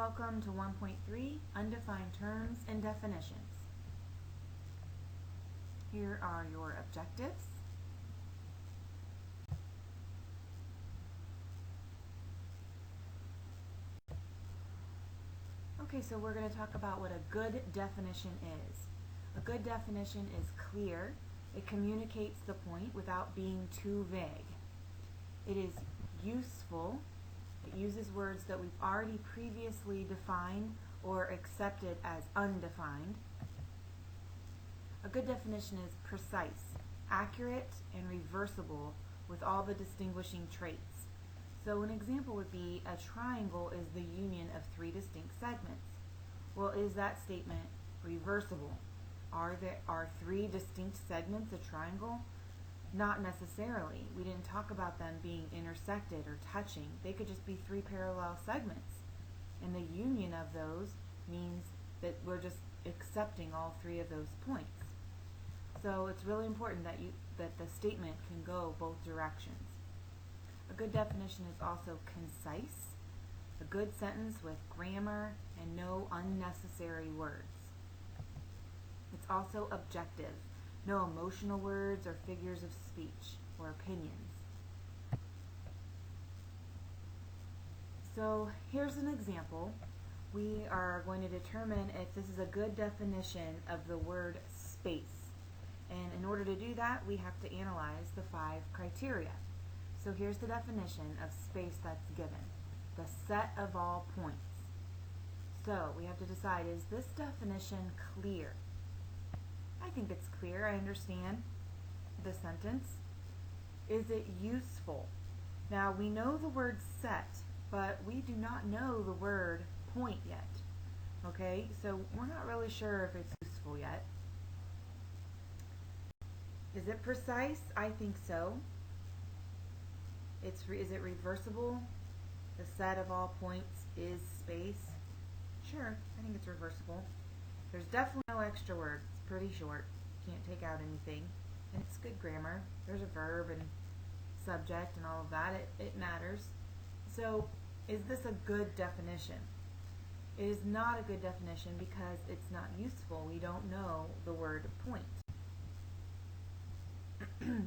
welcome to 1.3, Undefined Terms and Definitions. Here are your objectives. Okay, so we're going to talk about what a good definition is. A good definition is clear. It communicates the point without being too vague. It is useful. It uses words that we've already previously defined or accepted as undefined. A good definition is precise, accurate, and reversible with all the distinguishing traits. So an example would be a triangle is the union of three distinct segments. Well, is that statement reversible? Are three distinct segments a triangle? Not necessarily. We didn't talk about them being intersected or touching. They could just be three parallel segments. And the union of those means that we're just accepting all three of those points. So it's really important that the statement can go both directions. A good definition is also concise, a good sentence with grammar and no unnecessary words. It's also objective, no emotional words or figures of speech or opinions. So here's an example. We are going to determine if this is a good definition of the word space. And in order to do that, we have to analyze the 5 criteria. So here's the definition of space that's given. The set of all points. So we have to decide, is this definition clear? I think it's clear. I understand the sentence. Is it useful? Now we know the word set, but we do not know the word point yet. Okay, so we're not really sure if it's useful yet. Is it precise? I think so. Is it reversible? The set of all points is space. Sure, I think it's reversible. There's definitely no extra words. It's pretty short. Can't take out anything. And it's good grammar. There's a verb and subject and all of that. It matters. So, is this a good definition? It is not a good definition because it's not useful. We don't know the word point.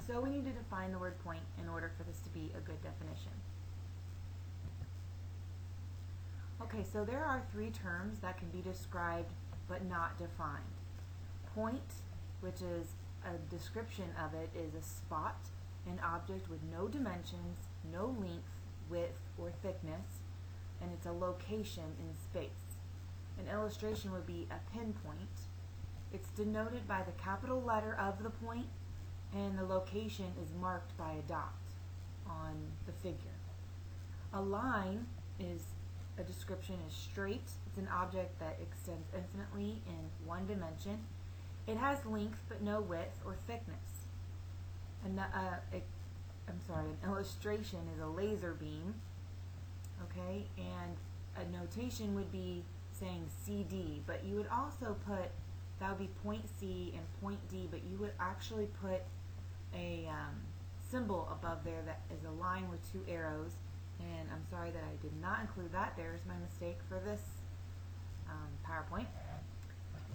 So we need to define the word point in order for this to be a good definition. Okay, so there are 3 terms that can be described but not defined. Point, which is a description of it, is a spot, an object with no dimensions, no length, width, or thickness, and it's a location in space. An illustration would be a pinpoint. It's denoted by the capital letter of the point, and the location is marked by a dot on the figure. A line is a description is straight. It's an object that extends infinitely in one dimension. It has length but no width or thickness. An illustration is a laser beam. Okay, and a notation would be saying CD, but you would also put, that would be point C and point D, but you would actually put a symbol above there that is a line with 2 arrows, and I'm sorry that I did not include that. There's my mistake for this PowerPoint.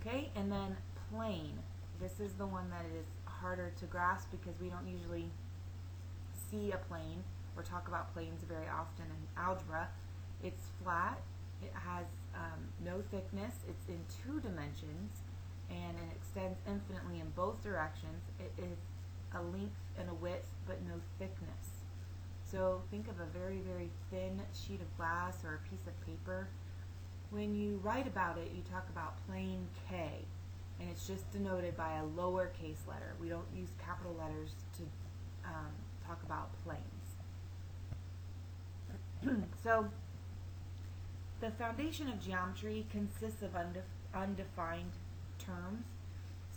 Okay, and then plane. This is the one that is harder to grasp because we don't usually see a plane or talk about planes very often in algebra. It's flat, it has no thickness, it's in 2 dimensions, and it extends infinitely in both directions. It is a length and a width but no thickness. So think of a very, very thin sheet of glass or a piece of paper. When you write about it, you talk about plane K, and it's just denoted by a lowercase letter. We don't use capital letters to talk about planes. So the foundation of geometry consists of undefined terms.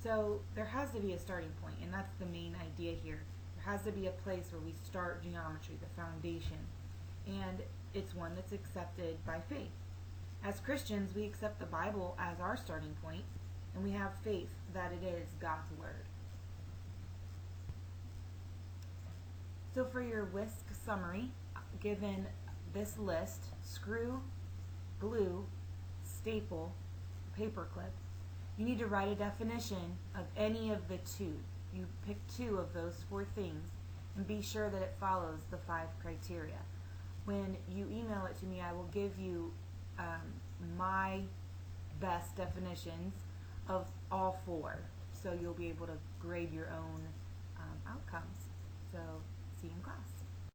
So there has to be a starting point, and that's the main idea here. There has to be a place where we start geometry, the foundation, and it's one that's accepted by faith. As Christians, we accept the Bible as our starting point, and we have faith that it is God's Word. So for your WISC summary, given this list, screw glue, staple, paperclip. You need to write a definition of any of the two. You pick two of those four things and be sure that it follows the 5 criteria. When you email it to me, I will give you my best definitions of all 4. So you'll be able to grade your own outcomes. So see you in class.